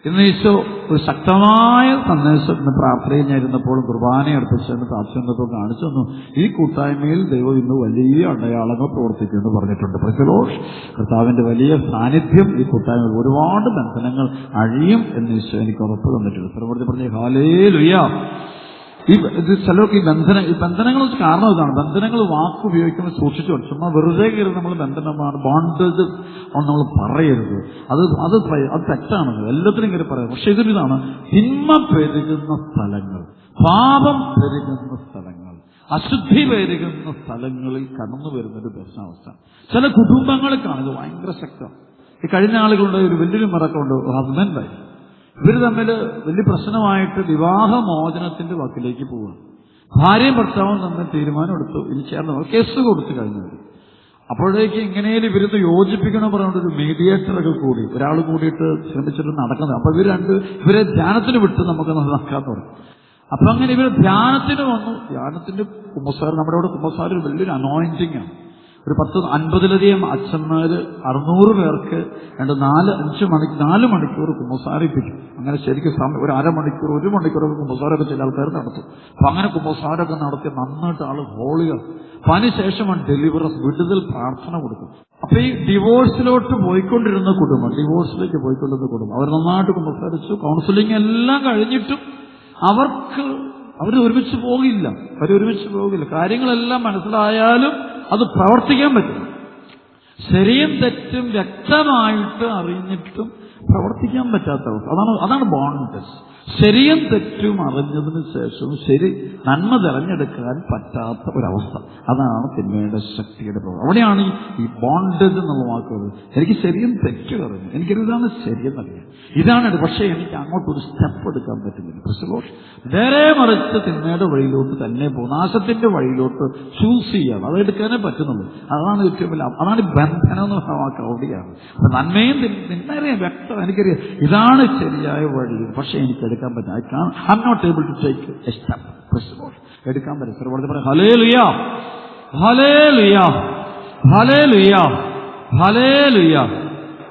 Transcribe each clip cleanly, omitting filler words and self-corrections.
ഇന്ന് ഈശോ ഒരു ശക്തമായ സന്ദേശം ഇന്ന് പ്രാർത്ഥനയിൽ ഞാൻ ഇരുന്നപ്പോഴും കുർബാന അടുപ്പിച്ചെന്ന് പ്രാർത്ഥനപ്പോൾ കാണിച്ചു തന്നു. ഈ കൂട്ടായ്മയിൽ ദൈവം ഇന്ന് വലിയ അടയാളങ്ങൾ പ്രവർത്തിക്കുമെന്ന് പറഞ്ഞിട്ടുണ്ട്. കർത്താവിന്റെ വലിയ സാന്നിധ്യം ഈ കൂട്ടായ്മയിൽ ഒരുപാട് ബന്ധനങ്ങൾ അഴിയും എന്ന് ഈശോ എനിക്ക് ഉറപ്പ് തന്നിട്ടുണ്ട്. സർവ്വത്തിൽ പറഞ്ഞ ഹല്ലേലൂയ. ചിലർക്ക് ഈ ബന്ധനങ്ങൾ കാരണം ഇതാണ്. ബന്ധനങ്ങൾ വാക്ക് ഉപയോഗിക്കുമ്പോൾ സൂക്ഷിച്ചു കൊണ്ട് ചുമ്മാ വെറുതെ കയറി നമ്മൾ ബന്ധനമാണ് ബോണ്ടേജ് നമ്മൾ പറയരുത്. അത് തെറ്റാണ്. എല്ലാത്തിനും കയറി പറയാം. പക്ഷെ ഇതാണ് തിന്മ പെരുകുന്ന സ്ഥലങ്ങൾ, പാപം പെരുകുന്ന സ്ഥലങ്ങൾ, അശുദ്ധി പെരുകുന്ന സ്ഥലങ്ങളിൽ കടന്നു വരുന്നൊരു ദർശനാവസ്ഥ ചില കുടുംബങ്ങളിൽ കാണുന്നത് ഭയങ്കര ശക്തമാണ്. ഈ കഴിഞ്ഞ ആളുകളുടെ ഒരു വലിയൊരു മറക്കമുണ്ട്. ഹസ്ബൻഡ് വൈഫ് ഇവർ തമ്മിൽ വലിയ പ്രശ്നമായിട്ട് വിവാഹമോചനത്തിന്റെ വാക്കിലേക്ക് പോവുകയാണ്. ഭാര്യയും ഭർത്താവും തമ്മിൽ തീരുമാനമെടുത്തു. ഇനി ചേർന്ന് കേസ് കൊടുത്തു കഴിഞ്ഞവർ. അപ്പോഴേക്ക് ഇങ്ങനെയും ഇവരൊന്ന് യോജിപ്പിക്കണം പറഞ്ഞുകൊണ്ട് ഒരു മീഡിയേറ്ററൊക്കെ കൂടി ഒരാൾ കൂടിയിട്ട് ശ്രമിച്ചിട്ട് നടക്കുന്നത്. അപ്പൊ ഇവരെ ധ്യാനത്തിന് വിട്ട് നമുക്ക് നടക്കാന്ന് പറയും. അപ്പൊ അങ്ങനെ ഇവർ ധ്യാനത്തിന് വന്നു. ധ്യാനത്തിന്റെ കുമ്പസാരം, നമ്മുടെ അവിടെ കുമ്പസാരം ഒരു വലിയൊരു അനോയിന്റിംഗ് ആണ്. ഒരു 10-50 അച്ഛന്മാര് 600 പേർക്ക് 4 മണിക്കൂർ കുമ്പസാരിപ്പിക്കും. അങ്ങനെ ശരിക്കും ഒരു അരമണിക്കൂർ 1 മണിക്കൂറൊക്കെ കുമ്പസാരമൊക്കെ ചില ആൾക്കാർ നടത്തും. അപ്പൊ അങ്ങനെ കുമ്പസാരമൊക്കെ നടത്തി നന്നായിട്ട് ആള് ഹോളികൾ. അപ്പൊ അതിനുശേഷമാണ് ഡെലിവറൻസ്, വിടുതൽ പ്രാർത്ഥന കൊടുക്കും. അപ്പൊ ഈ ഡിവോഴ്സിലേക്ക് പോയിക്കൊണ്ടിരുന്ന കുടുംബം അവർ നന്നായിട്ട് കുമ്പസാരിച്ചു. കൗൺസിലിംഗ് എല്ലാം കഴിഞ്ഞിട്ടും അവർ ഒരുമിച്ച് പോകില്ല. കാര്യങ്ങളെല്ലാം മനസ്സിലായാലും അത് പ്രവർത്തിക്കാൻ പറ്റില്ല. ശരിയും തെറ്റും വ്യക്തമായിട്ട് അറിഞ്ഞിട്ടും പ്രവർത്തിക്കാൻ പറ്റാത്ത അവസ്ഥ. അതാണ് ബോണ്ടേജ്. ശരിയും തെറ്റും അറിഞ്ഞതിന് ശേഷം നന്മ തിരഞ്ഞെടുക്കാൻ പറ്റാത്ത ഒരവസ്ഥ. അതാണ് തിന്മയുടെ ശക്തിയുടെ പ്രഭാവം. അവിടെയാണ് ഈ ബോണ്ടേജ് എന്നുള്ള വാക്കുകൾ. എനിക്ക് ശരിയും തെറ്റും അറിഞ്ഞു, എനിക്കിതാണ് ശരിയെന്നറിയാം, ഇതാണ്. പക്ഷേ എനിക്ക് അങ്ങോട്ടൊരു സ്റ്റെപ്പ് എടുക്കാൻ പറ്റുന്നില്ല. നേരെ മറിച്ച് തിന്മയുടെ വഴിയിലോട്ട് തന്നെ പോകും, നാശത്തിന്റെ വഴിയിലോട്ട് ചൂസ് ചെയ്യാണ്. അതെടുക്കാനേ പറ്റുന്നുള്ളൂ. അതാണ് ഏറ്റവും വലിയ, അതാണ് ബന്ധനം എന്ന് പറഞ്ഞ വാക്ക്. അവിടെയാണ് അപ്പൊ നന്മയും തിന്മയും വ്യക്തം. എനിക്കറിയാം ഇതാണ് ശരിയായ വഴി, പക്ഷെ എനിക്ക് എടുക്കാൻ പറ്റും. I am not able to take a step. എടുക്കാൻ പറ്റും. സർവ്വത്തിൽ ഹല്ലേലൂയ, ഹല്ലേലൂയ, ഹല്ലേലൂയ, ഹല്ലേലൂയ.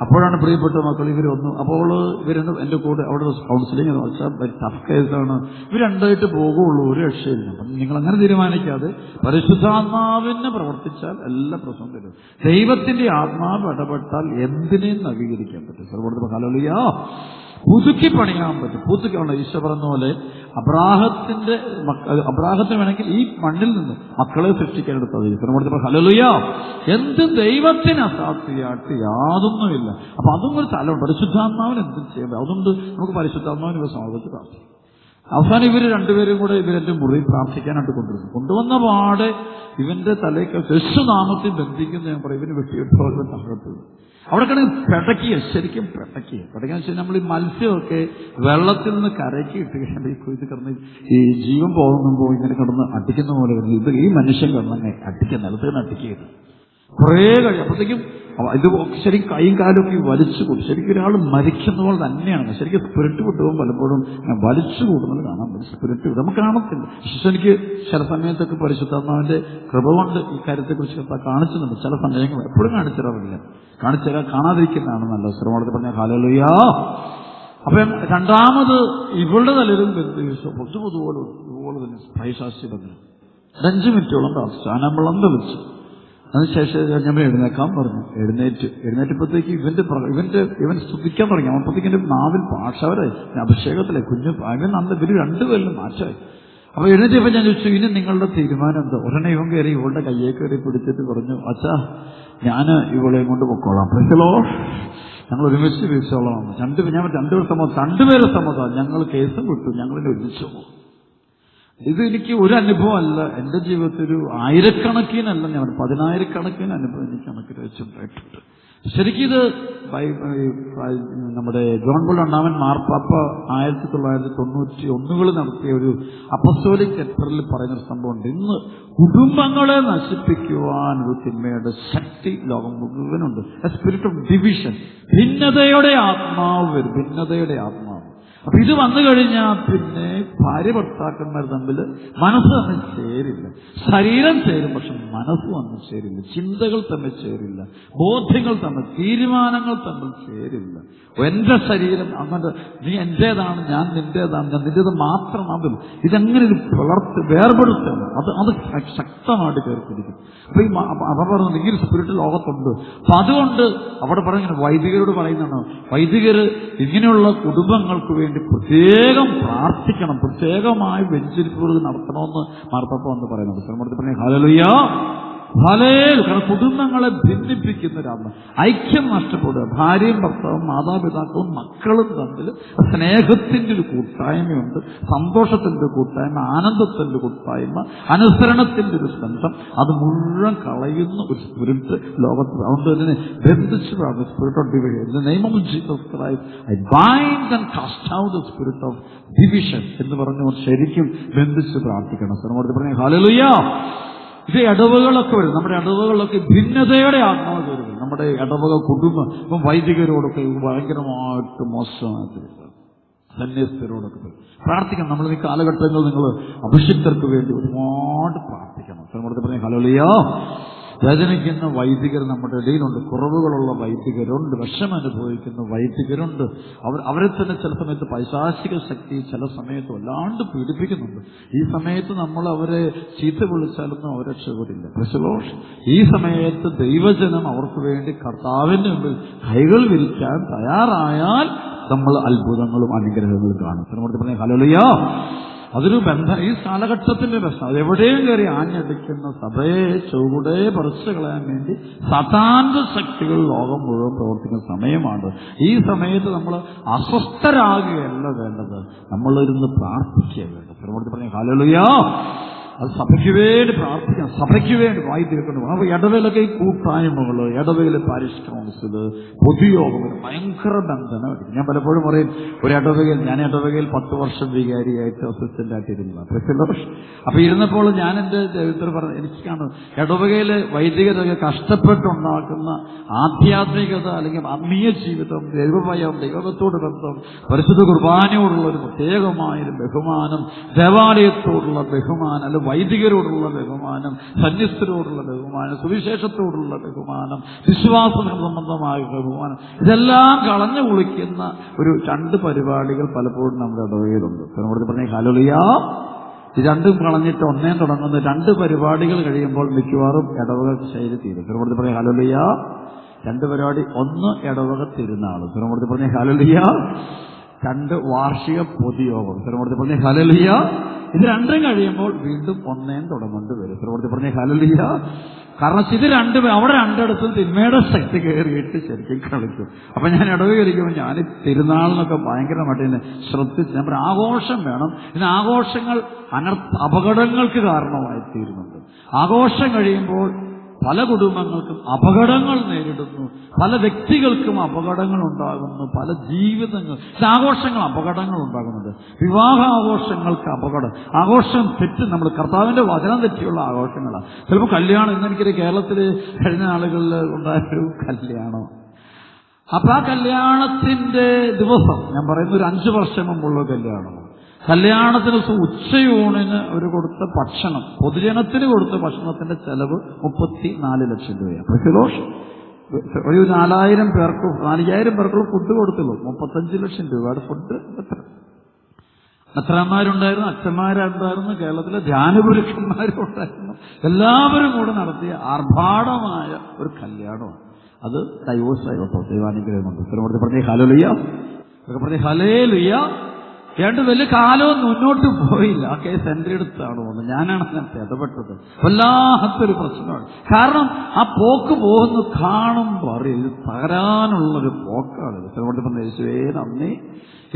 അപ്പോഴാണ് പ്രിയപ്പെട്ട മക്കൾ അപ്പോൾ ഇവരുണ്ട് എന്റെ കൂടെ അവിടെ കൗൺസിലിംഗ് ടഫ് കേസാണ്. ഇവർ രണ്ടായിട്ട് പോകുള്ളൂ, ഒരു രക്ഷയില്ല. അപ്പം നിങ്ങൾ അങ്ങനെ തീരുമാനിക്കാതെ പരിശുദ്ധാത്മാവിനെ പ്രവർത്തിച്ചാൽ എല്ലാ പ്രശ്നവും തരും. ദൈവത്തിന്റെ ആത്മാവ് ഇടപെട്ടാൽ എന്തിനേയും നവീകരിക്കാൻ പറ്റും. സർവ്വത്തിൽ ഹല്ലേലൂയ. പുതുക്കി പണിയാൻ പറ്റും. പുതുക്കാണ് ഈശോ പറഞ്ഞ പോലെ അബ്രാഹത്തിന് വേണമെങ്കിൽ ഈ മണ്ണിൽ നിന്ന് മക്കളെ സൃഷ്ടിക്കാനെടുത്തത്. സർവ്വത്തിൽ ഹല്ലേലൂയ. എന്ത് ദൈവത്തിന് അസാധ്യമായിട്ട് യാതൊന്നുമില്ല. അപ്പൊ അതും ഒരു തലമുണ്ട്. പരിശുദ്ധാത്മാവിന് എന്തും ചെയ്യാൻ. അതുകൊണ്ട് നമുക്ക് പരിശുദ്ധാത്മാവിനെ സമർപ്പിച്ച് പ്രാർത്ഥിക്കാം. അവസാനം ഇവര് രണ്ടുപേരും കൂടെ ഇവരെന്റെ മുറി പ്രാർത്ഥിക്കാനായിട്ട് കൊണ്ടുവന്ന പാടെ ഇവന്റെ തലേക്ക് യേശുനാമത്തിൽ ബന്ധിക്കുന്ന ഞാൻ പറയും. ഇവന് വെട്ടിയിട്ടോ തകർത്തു. അവിടെ കിടന്ന് പെടക്കിയ, ശരിക്കും പെടക്കിയെന്ന് വെച്ചാൽ നമ്മൾ ഈ മത്സ്യമൊക്കെ വെള്ളത്തിൽ നിന്ന് കരയ്ക്ക് ഇട്ട് കഴിയുമ്പോൾ ഇത് കിടന്ന് ഈ ജീവൻ പോകുമ്പോൾ ഇങ്ങനെ കിടന്ന് അടിക്കുന്ന പോലെ വരുന്നത്. ഇത് ഈ മനുഷ്യൻ കിടന്നങ്ങനെ നിലത്ത് നിന്ന് അടിക്കുകയാണ്. കുറേ കഴിയുമ്പോഴത്തേക്കും ഇത് ശരിക്കും കൈയും കാലൊക്കെ വലിച്ചു കൂട്ടും. ശരിക്കും ഒരാൾ മരിക്കുന്ന പോലെ തന്നെയാണ്. ശരിക്കും സ്പിരിറ്റ് വിട്ടുപോകും. പലപ്പോഴും വലിച്ചു കൂടുന്നത് കാണാൻ പറ്റും. സ്പിരിറ്റ് നമുക്ക് കാണത്തില്ല. എനിക്ക് ചില സമയത്തൊക്കെ പരിശുദ്ധാത്മാവിന്റെ കൃപ കൊണ്ട് ഈ കാര്യത്തെക്കുറിച്ച് കാണിച്ചിട്ടുണ്ട്. ചില സമയങ്ങൾ എപ്പോഴും കാണിച്ചിടാറില്ല. കാണാതിരിക്കുന്നതാണ് നല്ലത്. ശ്രമത്തിൽ പറഞ്ഞ ഹല്ലേലൂയ. അപ്പം രണ്ടാമത് ഇവളുടെ തലയിലും ഇതുപോലെ തന്നെ പൈശാചിക ബന്ധനം. 5 മിനിറ്റോളം പ്രാർത്ഥിച്ചു. അനമ്പളം തെളിച്ചു. അതിനുശേഷം ഞാൻ എഴുന്നേക്കാൻ പറഞ്ഞു. എഴുന്നേറ്റപ്പോഴത്തേക്ക് ഇവൻ സ്തുതിക്കാൻ തുടങ്ങി. അപ്പോഴത്തേക്ക് എന്റെ നാവിൽ ഭാഷവരായി. അഭിഷേകത്തിലെ ഇവർ രണ്ടുപേരിലും മാറ്റമായി. അപ്പൊ എഴുന്നേറ്റപ്പോ ഞാൻ ചോദിച്ചു, ഇനി നിങ്ങളുടെ തീരുമാനം എന്താ? ഉടനെ ഇവൻ കയറി ഇവളുടെ കയ്യെ കയറി പിടിച്ചിട്ട് പറഞ്ഞു, അച്ഛാ ഞാൻ ഇവളെയും കൊണ്ട് പൊക്കോളാം. ഞങ്ങൾ ഒരുമിച്ച് വീഴ്ചോളാം. രണ്ടുപേരെ സമ്മതം. ഞങ്ങൾ കേസും വിട്ടു. ഞങ്ങളിനെ ഒരുമിച്ച് പോകും. ഇത് എനിക്ക് ഒരു അനുഭവമല്ല. എന്റെ ജീവിതത്തിൽ ഒരു ആയിരക്കണക്കിനല്ല, ഞാൻ 10,000-കണക്കിന് അനുഭവം എനിക്ക് അനുഗ്രഹിച്ചുണ്ടായിട്ടുണ്ട്. ശരിക്കും ഇത് നമ്മുടെ ജോൺ പോൾ രണ്ടാമൻ മാർപ്പാപ്പ 1991 നടത്തിയ ഒരു അപ്പസ്തോലിക് ലെറ്ററിൽ പറയുന്നൊരു സംഭവമുണ്ട്. ഇന്ന് കുടുംബങ്ങളെ നശിപ്പിക്കുവാൻ ഒരു തിന്മയുടെ ശക്തി ലോകം മുഴുവനുണ്ട്. A spirit of division. ഭിന്നതയുടെ ആത്മാവ് വരും. അപ്പൊ ഇത് വന്നു കഴിഞ്ഞാൽ പിന്നെ ഭാര്യ ഭർത്താക്കന്മാർ തമ്മിൽ മനസ്സ് തമ്മിൽ ചേരില്ല. ശരീരം ചേരും, പക്ഷെ മനസ്സ് തമ്മിൽ ചേരില്ല. ചിന്തകൾ തമ്മിൽ ചേരില്ല. ബോധ്യങ്ങൾ തമ്മിൽ, തീരുമാനങ്ങൾ തമ്മിൽ ചേരില്ല. എന്റെ ശരീരം അങ്ങനെ, നീ എന്റേതാണ്, ഞാൻ നിന്റേതാണ്, ഞാൻ നിന്റേത് മാത്രമാകും. ഇതെങ്ങനെ ഒരു വേർപെടുത്തണം, അത് ശക്തമായിട്ട് കയറിപ്പിടിക്കും. അപ്പൊ അവർ പറയുന്നത് ഈ ഒരു സ്പിരിറ്റ് ലോകത്തുണ്ട്. അപ്പൊ അതുകൊണ്ട് അവിടെ പറയുന്നത് വൈദികരോട് പറയുന്നതാണ്, വൈദികര് ഇങ്ങനെയുള്ള കുടുംബങ്ങൾക്ക് വേണ്ടി പ്രത്യേകം പ്രാർത്ഥിക്കണം, പ്രത്യേകമായി വെഞ്ചരിപ്പുകൾ നടത്തണമെന്ന് മാർപ്പാപ്പ എന്ന് പറയുന്നുണ്ട്. Hallelujah, hallelujah. കാരണം കുടുംബങ്ങളെ ഭിന്നിപ്പിക്കുന്നവരാണ്. ഐക്യം നഷ്ടപ്പെടുക. ഭാര്യയും ഭർത്താവും മാതാപിതാക്കളും മക്കളും തമ്മിൽ സ്നേഹത്തിന്റെ ഒരു കൂട്ടായ്മയുണ്ട്, സന്തോഷത്തിന്റെ ഒരു കൂട്ടായ്മ, ആനന്ദത്തിന്റെ കൂട്ടായ്മ, അനുസരണത്തിന്റെ ഒരു ബന്ധം, അത് മുഴുവൻ കളയുന്ന ഒരു സ്പിരിറ്റ് ലോകത്ത്. അതുകൊണ്ട് തന്നെ ബന്ധിച്ചു spirit of division. In the name of Jesus Christ I bind and cast out the spirit of division എന്ന് പറഞ്ഞു ശരിക്കും ബന്ധിച്ച് പ്രാർത്ഥിക്കണം. സർവ്വോട് പറഞ്ഞു ഹല്ലേലൂയ. ഇത് ഇടവകളൊക്കെ വരും. നമ്മുടെ ഇടവകളിലൊക്കെ ഭിന്നതയുടെ ആത്മാവ് വരും. നമ്മുടെ ഇടവക കുടുംബം ഇപ്പം വൈദികരോടൊക്കെ ഭയങ്കരമായിട്ട് മോശമായിട്ട് സന്യസ്തരോടൊക്കെ പ്രാർത്ഥിക്കണം. നമ്മൾ ഈ കാലഘട്ടങ്ങളിൽ നിങ്ങൾ അഭിഷിക്തർക്ക് വേണ്ടി ഒരുപാട് പ്രാർത്ഥിക്കണം. പറഞ്ഞു ഹല്ലേലൂയ. വേദനിക്കുന്ന വൈദികർ നമ്മുടെ ഇടയിലുണ്ട്. കുറവുകളുള്ള വൈദികരുണ്ട്. വിഷമനുഭവിക്കുന്ന വൈദികരുണ്ട്. അവരെ തന്നെ ചില സമയത്ത് പൈശാചിക ശക്തി ചില സമയത്ത് വല്ലാണ്ട് പീഡിപ്പിക്കുന്നുണ്ട്. ഈ സമയത്ത് നമ്മൾ അവരെ ചീത്ത വിളിച്ചാലൊന്നും അവർ രക്ഷപ്പെടില്ല. പ്രശ്നോഷ് ഈ സമയത്ത് ദൈവജനം അവർക്ക് വേണ്ടി കർത്താവിന്റെ മുമ്പിൽ കൈകൾ വിരിക്കാൻ തയ്യാറായാൽ നമ്മൾ അത്ഭുതങ്ങളും അനുഗ്രഹങ്ങളും കാണും. പറഞ്ഞ ഹല്ലേലൂയ. അതൊരു ബന്ധം. ഈ കാലഘട്ടത്തിന്റെ പ്രശ്നം അതെവിടെയും കയറി ആഞ്ഞടിക്കുന്ന സഭയെ ചുവടെ പറിച്ചു കളയാൻ വേണ്ടി സതാന്ത ശക്തികൾ ലോകം മുഴുവൻ പ്രവർത്തിക്കുന്ന സമയമാണ്. ഈ സമയത്ത് നമ്മൾ അസ്വസ്ഥരാകുകയല്ല വേണ്ടത്, നമ്മളിരുന്ന് പ്രാർത്ഥിക്കുക വേണ്ടത്. പറഞ്ഞ ഹല്ലേലൂയ. അത് സഭയ്ക്ക് വേണ്ടി പ്രാർത്ഥിക്കാം, സഭയ്ക്ക് വേണ്ടി വായി തീർക്കണം. അപ്പൊ ഇടവേലൊക്കെ ഈ കൂട്ടായ്മകള്, ഇടവേല പാരിഷ് കൗൺസില്, പൊതുയോഗം ഭയങ്കര ബന്ധനമായിരിക്കും. ഞാൻ പലപ്പോഴും പറയും, ഞാൻ ഇടവകയിൽ 10 വർഷം വികാരിയായിട്ട് അസിസ്റ്റന്റ് ആയിട്ടിരുന്നു. അപ്പൊ ഇരുന്നപ്പോൾ ഞാൻ എന്റെ ചരിത്രം പറഞ്ഞു, എനിക്കാണ് ഇടവകയിലെ വൈദികരൊക്കെ കഷ്ടപ്പെട്ടുണ്ടാക്കുന്ന ആധ്യാത്മികത അല്ലെങ്കിൽ ആത്മീയ ജീവിതം, ദൈവഭയം, ദൈവത്തോട് ബന്ധം, പരിശുദ്ധ കുർബാനയോടുള്ള ഒരു പ്രത്യേകമായൊരു ബഹുമാനം, ദേവാലയത്തോടുള്ള ബഹുമാനം, അല്ല വൈദികരോടുള്ള ബഹുമാനം, സന്യസ്തരോടുള്ള ബഹുമാനം, സുവിശേഷത്തോടുള്ള ബഹുമാനം, വിശ്വാസ സംബന്ധമായ ബഹുമാനം, ഇതെല്ലാം കളഞ്ഞു കുളിക്കുന്ന ഒരു 2 പരിപാടികൾ പലപ്പോഴും നമ്മുടെ ഇടവകയിലുണ്ട്. പറഞ്ഞ ഹല്ലേലൂയ. ഈ രണ്ടും കളഞ്ഞിട്ട് ഒന്നേം തുടങ്ങുന്ന 2 പരിപാടികൾ കഴിയുമ്പോൾ മിക്കവാറും ഇടവക ശൈലി തീരും. പറഞ്ഞ ഹല്ലേലൂയ. 2 പരിപാടി. 1 ഇടവക തിരുനാള്. പറഞ്ഞ ഹല്ലേലൂയ. 2 വാർഷിക പൊതുയോഗം. പറഞ്ഞ ഹല്ലേലൂയ. ഇത് 2 കഴിയുമ്പോൾ വീണ്ടും 1 തുടങ്ങേണ്ടി വരും. പറഞ്ഞ ഹല്ലേലൂയ. കാരണം ഇത് 2 അവിടെ 2 തിന്മയുടെ ശക്തി കയറിയിട്ട് ശരിക്കും കളിക്കും. അപ്പൊ ഞാൻ ഇടവകരിക്കുമ്പോൾ ഞാൻ തിരുനാളിനൊക്കെ ഭയങ്കരമായിട്ട് ശ്രദ്ധിച്ച് ഞാൻ ആഘോഷം വേണം. ഇന്ന് ആഘോഷങ്ങൾ അപകടങ്ങൾക്ക് കാരണമായി തീരുന്നുണ്ട്. ആഘോഷം കഴിയുമ്പോൾ പല കുടുംബങ്ങൾക്കും അപകടങ്ങൾ നേരിടുന്നു, പല വ്യക്തികൾക്കും അപകടങ്ങൾ ഉണ്ടാകുന്നു, പല ജീവിതങ്ങൾ ആഘോഷങ്ങൾ അപകടങ്ങൾ ഉണ്ടാകുന്നുണ്ട്. വിവാഹാഘോഷങ്ങൾക്ക് അപകടം, ആഘോഷം തെറ്റ്, നമ്മൾ കർത്താവിന്റെ വചനം തെറ്റിയുള്ള ആഘോഷങ്ങളാണ്. ചിലപ്പോൾ കല്യാണം, ഇന്നെനിക്കൊരു കേരളത്തിൽ കഴിഞ്ഞ നാളുകളിൽ ഉണ്ടായൊരു കല്യാണം. അപ്പൊ ആ കല്യാണത്തിന്റെ ദിവസം ഞാൻ പറയുന്ന ഒരു 5 വർഷം മുമ്പുള്ള കല്യാണം. കല്യാണത്തിന് ഉച്ചയൂണിന് ഒരു കൊടുത്ത ഭക്ഷണം, പൊതുജനത്തിന് കൊടുത്ത ഭക്ഷണത്തിന്റെ ചെലവ് 34 ലക്ഷം രൂപയാണ്. ഒരു 4000 പേർക്ക് 5000 പേർക്കുള്ള ഫുഡ് കൊടുത്തുള്ളൂ. 35 ലക്ഷം രൂപയുടെ ഫുഡ്. മെത്രാന്മാരുണ്ടായിരുന്നു, അച്ഛന്മാരുണ്ടായിരുന്നു, കേരളത്തിലെ ധ്യാനപുരുഷന്മാരും ഉണ്ടായിരുന്നു. എല്ലാവരും കൂടെ നടത്തിയ ആർഭാടമായ ഒരു കല്യാണമാണ്. അത് ഡൈവോഴ്സായി കേട്ടോ, ദൈവാനുഗ്രഹമുണ്ട്. പറഞ്ഞ ഹല്ലേലൂയ. പറഞ്ഞ ഹല്ലേലൂയ. 2 വലിയ കാലവും മുന്നോട്ട് പോയില്ല. ആ കേസ് എന്റെ അടുത്താണ് പോകുന്നത്. ഞാനാണ് അതിനകത്ത് ഇടപെട്ടത്. വല്ലാത്തൊരു പ്രശ്നമാണ്. കാരണം ആ പോക്ക് പോകുന്നു കാണുമ്പോൾ അറിയാം, ഇത് തകരാനുള്ളൊരു പോക്കാണ്. പറഞ്ഞ യേശുവേ നന്ദി.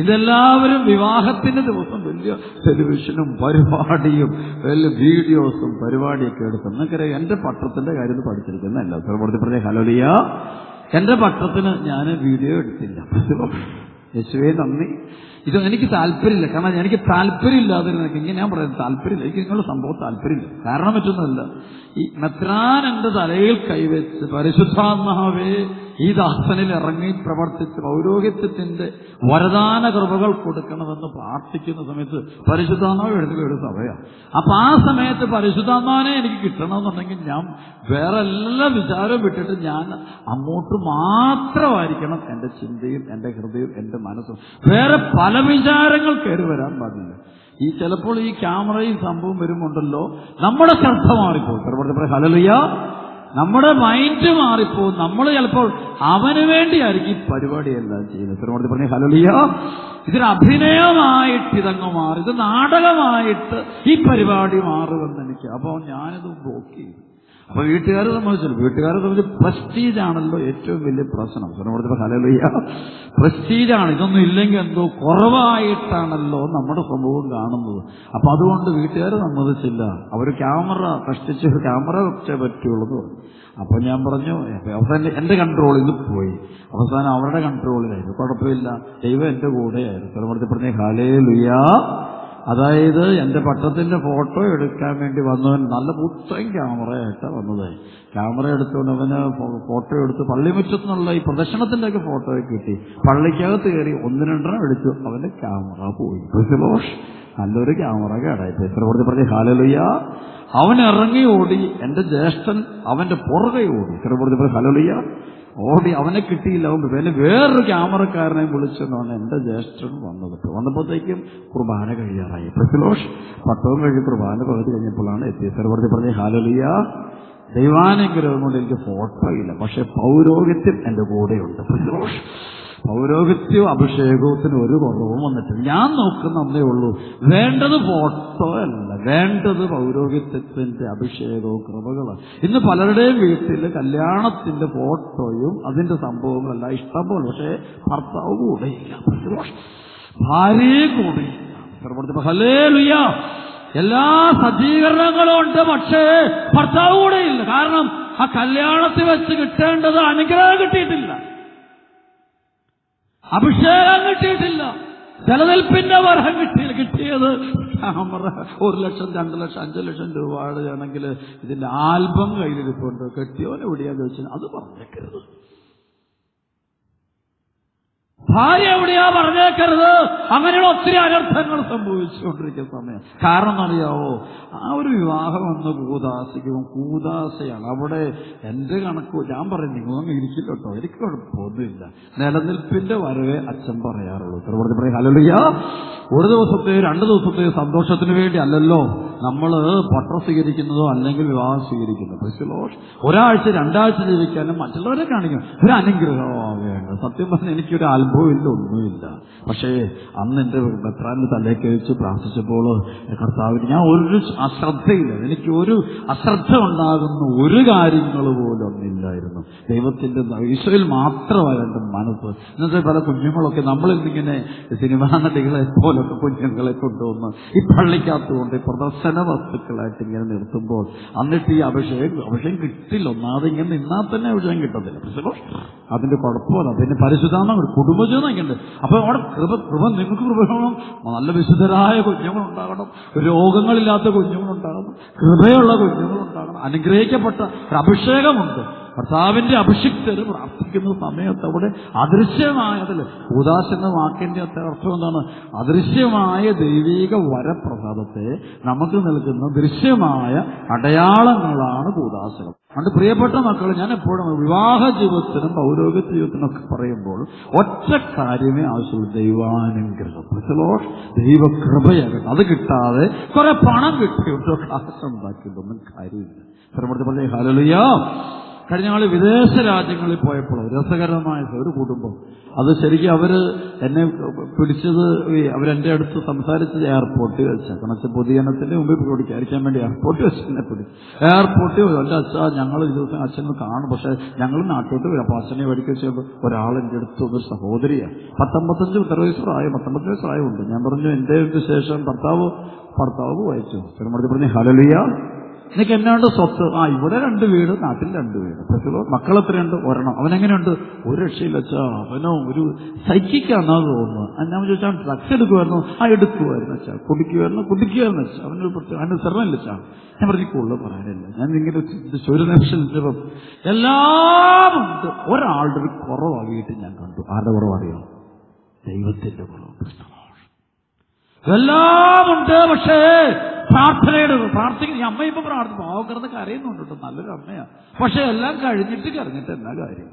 ഇതെല്ലാവരും വിവാഹത്തിന്റെ ദിവസം വലിയ ടെലിവിഷനും പരിപാടിയും വലിയ വീഡിയോസും പരിപാടിയൊക്കെ എടുക്കും. എന്നൊക്കെ എന്റെ പത്രത്തിന്റെ കാര്യം പഠിച്ചിരിക്കുന്നല്ല. പറഞ്ഞ ഹല്ലേലൂയ. എന്റെ പത്രത്തിന് ഞാൻ വീഡിയോ എടുത്തില്ല. യേശുവേ നന്ദി. ഇത് എനിക്ക് താല്പര്യമില്ല. കാരണം എനിക്ക് താല്പര്യമില്ലാതിരുന്ന ഇങ്ങനെ ഞാൻ പറയുന്നത് താല്പര്യമില്ല. എനിക്ക് നിങ്ങളുടെ സംഭവം താല്പര്യമില്ല. കാരണം മറ്റൊന്നുമല്ല, ഈ മെത്രാൻ എന്റെ തലയിൽ കൈവച്ച് പരിശുദ്ധാത്മാവേ ഈ ദാസനിൽ ഇറങ്ങി പ്രവർത്തിച്ച് പൗരോഹിത്യത്തിന്റെ വരദാന കൃപകൾ കൊടുക്കണമെന്ന് പ്രാർത്ഥിക്കുന്ന സമയത്ത് പരിശുദ്ധാത്മാവ് എഴുതുന്ന ഒരു സഭയാണ്. അപ്പൊ ആ സമയത്ത് പരിശുദ്ധാത്മാവിനെ എനിക്ക് കിട്ടണമെന്നുണ്ടെങ്കിൽ ഞാൻ വേറെ എല്ലാ വിചാരവും വിട്ടിട്ട് ഞാൻ അങ്ങോട്ട് മാത്രമായിരിക്കണം എന്റെ ചിന്തയും എന്റെ ഹൃദയവും എന്റെ മനസ്സും. വേറെ പല വിചാരങ്ങൾ കയറി വരാൻ പാടില്ല. ഈ ചിലപ്പോൾ ഈ ക്യാമറയും സംഭവം വരുമുണ്ടല്ലോ, നമ്മുടെ ശ്രദ്ധ മാറിപ്പോകും. ഹല്ലേലൂയ. നമ്മുടെ മൈൻഡ് മാറിപ്പോകും. നമ്മൾ ചിലപ്പോൾ അവന് വേണ്ടിയായിരിക്കും ഈ പരിപാടിയെല്ലാം ചെയ്യുന്നത്. പറഞ്ഞ ഹല്ലേലൂയ. ഇതൊരു അഭിനയമായിട്ട് ഇതങ്ങ് മാറി, ഇത് നാടകമായിട്ട് ഈ പരിപാടി മാറുമെന്ന് എനിക്ക്. അപ്പോൾ ഞാനിത് ബ്ലോക്ക് ചെയ്തു. അപ്പൊ വീട്ടുകാരെ സംബന്ധിച്ച് പ്രസ്റ്റീജാണല്ലോ ഏറ്റവും വലിയ പ്രശ്നം. ഹല്ലേലൂയ. പ്രസ്റ്റീജാണ്. ഇതൊന്നും ഇല്ലെങ്കിൽ എന്തോ കുറവായിട്ടാണല്ലോ നമ്മുടെ സമൂഹം കാണുന്നത്. അപ്പൊ അതുകൊണ്ട് വീട്ടുകാരെ സമ്മതിച്ചില്ല. അവർ ക്യാമറ കഷ്ടിച്ച് ക്യാമറ വെച്ചേ പറ്റുള്ളൂ. അപ്പൊ ഞാൻ പറഞ്ഞു, അവസാനം എന്റെ കൺട്രോളിൽ നിന്ന് പോയി, അവസാനം അവരുടെ കൺട്രോളിലായിരുന്നു. കുഴപ്പമില്ല, ദൈവം എന്റെ കൂടെയായിരുന്നു. പറഞ്ഞ ഹല്ലേലൂയ. അതായത് എന്റെ പട്ടത്തിന്റെ ഫോട്ടോ എടുക്കാൻ വേണ്ടി വന്നവൻ നല്ല പുത്തൻ ക്യാമറയായിട്ടാണ് വന്നത്. ക്യാമറ എടുത്തുകൊണ്ട് അവന് ഫോട്ടോ എടുത്ത് പള്ളിമുറ്റത്തുനിന്നുള്ള ഈ പ്രദർശനത്തിന്റെ ഒക്കെ ഫോട്ടോ കിട്ടി. പള്ളിക്കകത്ത് കയറി 1-2 എടുത്തു. അവന്റെ ക്യാമറ പോയി. നല്ലൊരു ക്യാമറ കേടായി. പറഞ്ഞ ഹല്ലേലൂയ. അവൻ ഇറങ്ങി ഓടി. എന്റെ ജ്യേഷ്ഠൻ അവന്റെ പുറകെ ഓടി. ഹല്ലേലൂയ. ഓടി. അവനെ കിട്ടിയില്ല. പിന്നെ വേറൊരു ക്യാമറക്കാരനെ വിളിച്ചെന്നാണ് എന്റെ ജ്യേഷ്ഠൻ വന്നത്. വന്നപ്പോഴത്തേക്കും കുർബാന കഴിയാറായി. പട്ടവും കഴിഞ്ഞ് കുർബാന പകുതി കഴിഞ്ഞപ്പോഴാണ് എത്തിയത്. പറഞ്ഞ ഹല്ലേലൂയ. ദൈവാനുഗ്രഹം കൊണ്ട് എനിക്ക് ഫോട്ടോ ഇല്ല, പക്ഷെ പൗരോഹിത്യം എന്റെ കൂടെയുണ്ട്. പൗരോഹിത്യവും അഭിഷേകത്തിന് ഒരു കുറവും വന്നിട്ടില്ല. ഞാൻ നോക്കുന്ന ഒന്നേ ഉള്ളൂ, വേണ്ടത് ഫോട്ടോ അല്ല, വേണ്ടത് പൗരോഹിത്യത്തിന്റെ അഭിഷേകവും കൃപകളാണ്. ഇന്ന് പലരുടെയും വീട്ടിൽ കല്യാണത്തിന്റെ ഫോട്ടോയും അതിന്റെ സംഭവങ്ങളെല്ലാം ഇഷ്ടംപോലെ, പക്ഷേ ഭർത്താവ് കൂടെയില്ല, ഭാര്യയെ കൂടെയില്ല. ഹല്ലേലൂയ. എല്ലാ സജ്ജീകരണങ്ങളും ഉണ്ട്, പക്ഷേ ഭർത്താവ് കൂടെയില്ല. കാരണം ആ കല്യാണത്തിൽ വെച്ച് കിട്ടേണ്ടത് അനുഗ്രഹം കിട്ടിയിട്ടില്ല, അഭിഷേകം കിട്ടിയിട്ടില്ല, നിലനിൽപ്പിന്റെ വരം കിട്ടിയത് ക്യാമറ 1 ലക്ഷം 2 ലക്ഷം 5 ലക്ഷം രൂപയുടെ ആണെങ്കിൽ ഇതിന്റെ ആൽബം കയ്യിലിരിപ്പുണ്ട്. കെട്ടിയോനെ എവിടെയാന്ന് ചോദിച്ചാൽ അത് പറഞ്ഞേക്കരുത്. ഭാര്യ എവിടെയാ പറഞ്ഞേക്കരുത്. അങ്ങനെയുള്ള ഒത്തിരി അനർത്ഥങ്ങൾ സംഭവിച്ചുകൊണ്ടിരിക്കുന്ന സമയം. കാരണം എന്നറിയാവോ, ആ ഒരു വിവാഹം എന്ന് കൂദാശയാണ്. അവിടെ എന്റെ കണക്ക് ഞാൻ പറയും, നിങ്ങൾ ഇരിക്കില്ല കേട്ടോ, എനിക്ക് കുഴപ്പമൊന്നുമില്ല. നിലനിൽപ്പിന്റെ വരവേ അച്ഛൻ പറയാറുള്ളൂ. പറയും ഹല്ലേലൂയ. 1 ദിവസത്തെ 2 ദിവസത്തെ സന്തോഷത്തിന് വേണ്ടി അല്ലല്ലോ നമ്മൾ പട്ടം സ്വീകരിക്കുന്നതോ അല്ലെങ്കിൽ വിവാഹം സ്വീകരിക്കുന്നതോ. ഒരാഴ്ച 2 ആഴ്ച ജീവിക്കാനും മറ്റുള്ളവരെ കാണിക്കും ഒരു അനുഗ്രഹമാവേണ്ട. സത്യം പറഞ്ഞാൽ എനിക്കൊരു അത്ഭുതമില്ല, ഒന്നുമില്ല. പക്ഷേ അന്ന് എന്റെ ബത്രാന്റെ തലേക്ക് വെച്ച് പ്രാർത്ഥിച്ചപ്പോൾ കർത്താവിന് ഞാൻ ഒരു അശ്രദ്ധയില്ല, എനിക്ക് ഒരു അശ്രദ്ധ ഉണ്ടാകുന്ന ഒരു കാര്യങ്ങൾ പോലും ഒന്നില്ലായിരുന്നു. ദൈവത്തിന്റെ ഈശോയിൽ മാത്രമായിരുന്നു മനസ്സ്. ഇന്നത്തെ പല കുഞ്ഞുങ്ങളൊക്കെ നമ്മളിങ്ങനെ സിനിമാ നടികളെ പോലൊക്കെ കുഞ്ഞുങ്ങളെ കൊണ്ടുവന്ന് ഈ പള്ളിക്കകത്തുകൊണ്ട് പ്രദർശന വസ്തുക്കളായിട്ട് ഇങ്ങനെ നിർത്തുമ്പോൾ എന്നിട്ട് ഈ അഭിഷേകം കിട്ടില്ല. ഒന്നാമത് ഇങ്ങനെ നിന്നാൽ തന്നെ അഭിഷേകം കിട്ടത്തില്ല. അതിന്റെ കുഴപ്പമല്ല. പിന്നെ പരിശുദ്ധാത്മ കുടുംബജീവനം ഉണ്ട്. അപ്പൊ അവിടെ കൃപ നിങ്ങൾക്ക് കൃപ വേണം. നല്ല വിശുദ്ധരായ കുഞ്ഞുങ്ങളുണ്ടാകണം, രോഗങ്ങളില്ലാത്ത കുഞ്ഞുങ്ങളുണ്ടാകണം, കൃപയുള്ള കുഞ്ഞുങ്ങളുണ്ടാകണം, അനുഗ്രഹിക്കപ്പെട്ട ഒരു അഭിഷേകമുണ്ട്. കർത്താവിന്റെ അഭിഷിക്തര് പ്രാർത്ഥിക്കുന്ന സമയത്ത് അവിടെ അദൃശ്യമായതിൽ കൂദാശ എന്ന വാക്കിന്റെ അർത്ഥം എന്താണ്? അദൃശ്യമായ ദൈവിക വരപ്രസാദത്തെ നമുക്ക് നൽകുന്ന ദൃശ്യമായ അടയാളങ്ങളാണ് കൂദാശകൾ. അതുകൊണ്ട് പ്രിയപ്പെട്ട മക്കൾ, ഞാൻ എപ്പോഴും വിവാഹ ജീവിതത്തിനും പൗരോഹിത്യ ജീവിതത്തിനും ഒക്കെ പറയുമ്പോൾ ഒറ്റ കാര്യമേ ആവശ്യമുള്ളൂ, ദൈവാനുഗ്രഹം, ദൈവകൃപയാകട്ടെ. അത് കിട്ടാതെ കുറെ പണം കിട്ടിയിട്ടോ കാശുണ്ടാക്കിയിട്ടൊന്നും കാര്യമില്ല. പറഞ്ഞ ഹല്ലേലൂയ. കഴിഞ്ഞ നാൾ വിദേശ രാജ്യങ്ങളിൽ പോയപ്പോൾ രസകരമായ ഒരു കുടുംബം, അത് ശരിക്കും അവര് എന്നെ പിടിച്ചത്, അവരെന്റെ അടുത്ത് സംസാരിച്ചത് എയർപോർട്ടിൽ വെച്ചാൽ കണച്ച പൊതുജനത്തിന്റെ മുമ്പിൽ പിടിക്കാതിരിക്കാൻ വേണ്ടി എയർപോർട്ടിൽ വെച്ച് എന്നെ പിടിച്ചു. എയർപോർട്ടിൽ എന്റെ അച്ഛാ ഞങ്ങൾ ഈ ദിവസം അച്ഛനെ കാണും, പക്ഷെ ഞങ്ങൾ നാട്ടിലോട്ട് വരും. അപ്പൊ അച്ഛനെ പഠിക്കുക ചെയ്യുമ്പോൾ ഒരാളെന്റെ അടുത്ത് ഒരു സഹോദരിയാണ്, 19 വയസ്സ് പ്രായം, 19 വയസ്സ് പ്രായമുണ്ട്. ഞാൻ പറഞ്ഞു എന്റെ ശേഷം ഭർത്താവ് വായിച്ചു. പറഞ്ഞു ഹല്ലേലൂയ. നിനക്ക് എന്നാണ്ട് സ്വത്ത്? ഇവിടെ 2 വീട്, നാട്ടിൽ 2 വീട്. മക്കൾ എത്രയുണ്ട്? 1. അവനെങ്ങനെയുണ്ട്? ഒരു രക്ഷയില്ല അച്ഛാ, അവനോ ഒരു സൈക്കിക്കാന്നാ തോന്നുന്നു. ഞാൻ ചോദിച്ചാൽ ഡ്രഗ്സ് എടുക്കുമായിരുന്നു? എടുക്കുമായിരുന്നു അച്ഛാ. കുടിക്കുമായിരുന്നു അച്ഛാ. അനുസരണമില്ല അച്ഛാ. ഞാൻ പറഞ്ഞിക്കുള്ളൂ പറയാനില്ല. ഞാൻ ഇങ്ങനെ ഒരു നിമിഷം എല്ലാം ഉണ്ട്. ഒരാളുടെ ഒരു കുറവാകിയിട്ട് ഞാൻ കണ്ടു. ആരുടെ കുറവറിയാം? ദൈവത്തിന്റെ കുറവ്. എല്ലാമുണ്ട്, പക്ഷേ പ്രാർത്ഥിക്കുന്ന അമ്മ ഇപ്പൊ പ്രാർത്ഥിക്കും. പാവം കിടന്ന് കരയുന്നുണ്ട് കേട്ടോ, നല്ലൊരു അമ്മയാ. പക്ഷെ എല്ലാം കഴിഞ്ഞിട്ട് കരഞ്ഞിട്ട് എന്നാ കാര്യം?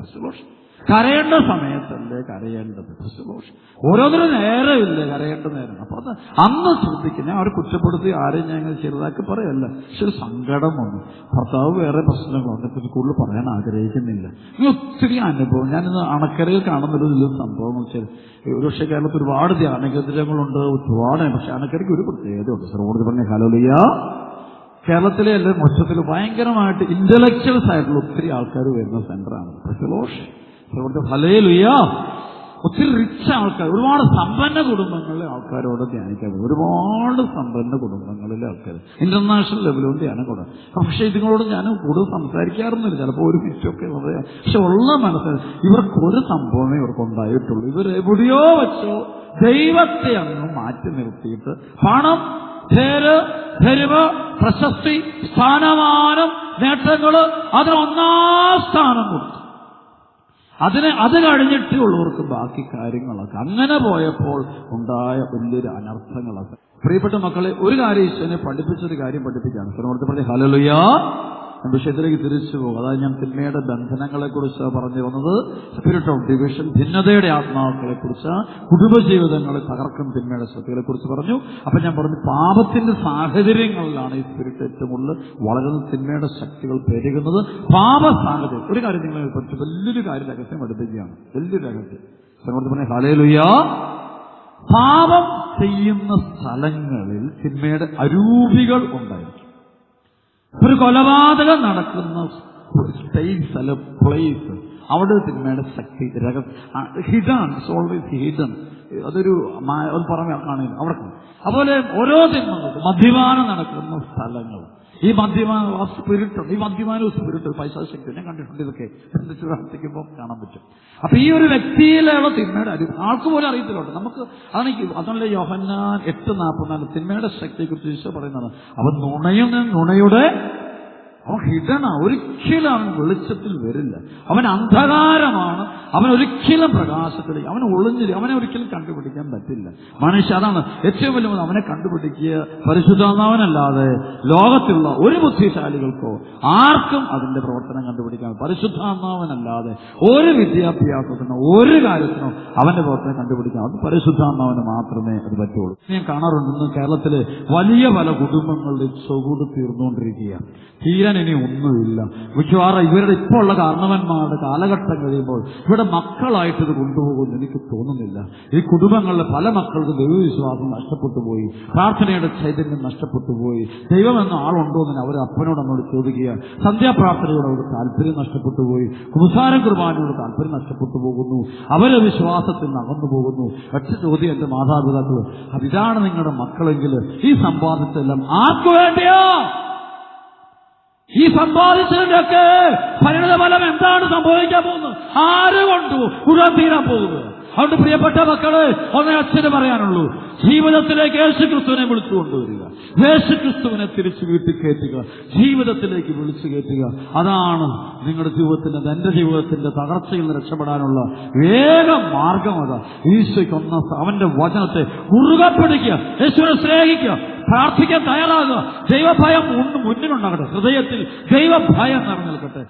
കരയേണ്ട സമയത്തല്ലേ കരയേണ്ടത്? ഓരോന്നിനും നേരമില്ലേ കരയേണ്ട നേരം. അപ്പൊ അത് അന്ന് ശ്രദ്ധിക്കും. ഞാൻ അവരെ കുറ്റപ്പെടുത്തി ആരെയും ഞാൻ ചെറുതാക്കി പറയല്ല. പക്ഷെ ഒരു സങ്കടം വന്നു. ഭർത്താവ് വേറെ പ്രശ്നങ്ങളോ അതിനെക്കുറിച്ച് കൂടുതൽ പറയാൻ ആഗ്രഹിക്കുന്നില്ല. ഇനി ഒത്തിരി അനുഭവം ഞാനിന്ന് അണക്കരയിൽ കാണുന്നൊരു സംഭവം വെച്ചാൽ, ഒരുപക്ഷെ കേരളത്തിൽ ഒരുപാട് ധ്യാനകേന്ദ്രങ്ങളുണ്ട്, ഒരുപാട്. പക്ഷെ അണക്കരയ്ക്ക് ഒരു പ്രത്യേകതയുണ്ട്. ശ്രീമോദി പറഞ്ഞ ഹല്ലേലൂയ. കേരളത്തിലെ എല്ലാ മൊത്തത്തിൽ ഭയങ്കരമായിട്ട് ഇന്റലക്ച്വൽസ് ആയിട്ടുള്ള ഒത്തിരി ആൾക്കാർ വരുന്ന സെന്ററാണ്. ഹല്ലേലൂയ. ഒത്തിരി റിച്ച് ആൾക്കാർ, ഒരുപാട് സമ്പന്ന കുടുംബങ്ങളിലെ ആൾക്കാരോട് ധ്യാനിക്കാൻ പറ്റും. ഒരുപാട് സമ്പന്ന കുടുംബങ്ങളിലെ ആൾക്കാർ ഇന്റർനാഷണൽ ലെവലിലും ധ്യാനം കൊടുക്കും. പക്ഷെ ഇതുങ്ങളോട് ഞാൻ കൂടുതൽ സംസാരിക്കാറൊന്നുമില്ല. ചിലപ്പോൾ ഒരു മിറ്റൊക്കെ പറയാം. പക്ഷെ ഉള്ള മനസ്സിൽ ഇവർക്കൊരു സംഭവമേ ഇവർക്കുണ്ടായിട്ടുള്ളൂ. ഇവരെവിടെയോ വെച്ചോ ദൈവത്തെ അങ്ങ് മാറ്റി നിർത്തിയിട്ട് പണം, പേര്, ധരിവ്, പ്രശസ്തി, സ്ഥാനമാനം, നേട്ടങ്ങള് അതിന് 1ാം സ്ഥാനം കൊടുത്തു. അത് കഴിഞ്ഞിട്ടേ ഉള്ളവർക്ക് ബാക്കി കാര്യങ്ങളൊക്കെ. അങ്ങനെ പോയപ്പോൾ ഉണ്ടായ വലിയൊരു അനർത്ഥങ്ങളൊക്കെ. പ്രിയപ്പെട്ട മക്കളെ, ഒരു കാര്യം ഈശോനെ പഠിപ്പിച്ചൊരു കാര്യം പഠിപ്പിക്കുകയാണ്. പറഞ്ഞ ഹല്ലേലൂയ. വിഷയത്തിലേക്ക് തിരിച്ചു പോകും. അതായത് ഞാൻ തിന്മയുടെ ബന്ധനങ്ങളെ കുറിച്ച് പറഞ്ഞു വന്നത്. സ്പിരിറ്റ് ഓഫ് ഡിവിഷൻ, ഭിന്നതയുടെ ആത്മാക്കളെ കുറിച്ച്, കുടുംബജീവിതങ്ങളെ തകർക്കുന്ന തിന്മയുടെ ശക്തികളെ കുറിച്ച് പറഞ്ഞു. അപ്പൊ ഞാൻ പറഞ്ഞു, പാപത്തിന്റെ സാഹചര്യങ്ങളിലാണ് ഈ സ്പിരിറ്റ് ഏറ്റവും കൂടുതൽ വളരുന്ന തിന്മയുടെ ശക്തികൾ പെരുകുന്നത്. പാപ സാഹചര്യം. ഒരു കാര്യം നിങ്ങളെ പഠിച്ചു, വലിയൊരു കാര്യം രഹസ്യം പഠിപ്പിക്കുകയാണ്. വലിയൊരു രഹസ്യം. പറഞ്ഞ ഹല്ലേലൂയ. പാപം ചെയ്യുന്ന സ്ഥലങ്ങളിൽ തിന്മയുടെ അരൂപികൾ ഉണ്ടായിരിക്കും. ഒരു കൊലപാതകം നടക്കുന്ന സ്പേസ് അല്ല പ്ലേസ്, അവിടെ തിന്മയുടെ ശക്തി ഹിഡൻ, ഓൾവേസ് ഹിഡൻ. അതൊരു പറഞ്ഞ കാണില്ല അവിടെ. അതുപോലെ ഓരോ തിന്മകൾക്കും മദ്യപാനം നടക്കുന്ന സ്ഥലങ്ങൾ, ഈ മദ്യപാന സ്പിരിറ്റ്, ഈ മദ്യപാനവും സ്പിരിറ്റ് പൈശാചിക ഞാൻ കണ്ടിട്ടുണ്ട്. ഇതൊക്കെ ചിന്തിച്ച് പ്രാർത്ഥിക്കുമ്പോൾ കാണാൻ പറ്റും. അപ്പൊ ഈ ഒരു വ്യക്തിയിലുള്ള തിന്മയുടെ ആൾക്ക് പോലും അറിയത്തില്ലോട്ട്. നമുക്ക് അതല്ല യോഹന്നാൻ 8:44 തിന്മയുടെ ശക്തിയെക്കുറിച്ച് ഈശോ പറയുന്നത്. അവൻ നുണയുടെ അവൻ ഹിഡനാ. ഒരിക്കലും അവൻ വെളിച്ചത്തിൽ വരില്ല. അവൻ അന്ധകാരമാണ്. അവൻ ഒരിക്കലും പ്രകാശത്തിലേക്ക് അവൻ ഒളിഞ്ഞില്ല. അവനെ ഒരിക്കലും കണ്ടുപിടിക്കാൻ പറ്റില്ല. മനുഷ്യ അതാണ് ഏറ്റവും വലിയ. അവനെ കണ്ടുപിടിക്കുക പരിശുദ്ധാത്മാവനല്ലാതെ ലോകത്തിലുള്ള ഒരു ബുദ്ധിശാലികൾക്കോ ആർക്കും അതിന്റെ പ്രവർത്തനം കണ്ടുപിടിക്കാൻ പരിശുദ്ധാത്മാവനല്ലാതെ ഒരു വിദ്യാഭ്യാസത്തിനോ ഒരു കാര്യത്തിനോ അവന്റെ പ്രവർത്തനം കണ്ടുപിടിക്കാൻ അത് പരിശുദ്ധാത്മാവന് മാത്രമേ അത് പറ്റുള്ളൂ. ഞാൻ കാണാറുണ്ട് ഇന്ന് കേരളത്തിലെ വലിയ പല കുടുംബങ്ങളുടെ ചുവട് തീർന്നുകൊണ്ടിരിക്കുകയാണ്. തീരാൻ ഇനി ഒന്നുമില്ല. മിക്കവാറും ഇവരുടെ ഇപ്പോൾ ഉള്ള കാരണവന്മാരുടെ കാലഘട്ടം കഴിയുമ്പോൾ ഇവിടെ മക്കളായിട്ട് ഇത് കൊണ്ടുപോകുമെന്ന് എനിക്ക് തോന്നുന്നില്ല. ഈ കുടുംബങ്ങളിലെ പല മക്കൾക്ക് ദൈവവിശ്വാസം നഷ്ടപ്പെട്ടു പോയി, പ്രാർത്ഥനയുടെ ചൈതന്യം നഷ്ടപ്പെട്ടു പോയി. ദൈവമെന്ന ആളുണ്ടോ എന്ന് അവർ അപ്പനോട് അമ്മയോട് ചോദിക്കുക. സന്ധ്യാപ്രാർത്ഥനയോട് അവർക്ക് താല്പര്യം നഷ്ടപ്പെട്ടു പോയി. കുമ്പസാര കുർബാനയോട് താല്പര്യം നഷ്ടപ്പെട്ടു പോകുന്നു. അവരെ വിശ്വാസത്തിൽ നിന്ന് അകന്നു പോകുന്നു. ഒറ്റ ചോദ്യം എന്റെ മാതാപിതാക്കൾ, അതിതാണ് നിങ്ങളുടെ മക്കളെങ്കിൽ ഈ സമ്പാദിച്ചെല്ലാം ആർക്കു വേണ്ടിയോ? ഈ സമ്പാദിച്ചതിന്റെയൊക്കെ പരിണിത ഫലം എന്താണ് സംഭവിക്കാൻ പോകുന്നത്? ആര് കൊണ്ടു മുഴുവൻ തീരാൻ പോകുന്നത്? അതുകൊണ്ട് പ്രിയപ്പെട്ട മക്കളെ, ഒന്നേ അച്ഛന് പറയാനുള്ളൂ, ജീവിതത്തിലേക്ക് യേശുക്രിസ്തുവിനെ വിളിച്ചു കൊണ്ടുവരിക. യേശുക്രിസ്തുവിനെ തിരിച്ചു വീട്ടിൽ കയറ്റുക, ജീവിതത്തിലേക്ക് വിളിച്ചു കയറ്റുക. അതാണ് നിങ്ങളുടെ ജീവിതത്തിന്റെ, എന്റെ ജീവിതത്തിന്റെ തകർച്ചയിൽ നിന്ന് രക്ഷപ്പെടാനുള്ള ഏക മാർഗം. അതാ ഈശോയ്ക്കൊന്ന അവന്റെ വചനത്തെ മുറുകെ പിടിക്കുക, യേശുവിനെ സ്നേഹിക്കുക, പ്രാർത്ഥിക്കാൻ തയ്യാറാകുക. ദൈവഭയം മുന്നിലുണ്ടാകട്ടെ, ഹൃദയത്തിൽ ദൈവഭയം നിറഞ്ഞു നിൽക്കട്ടെ.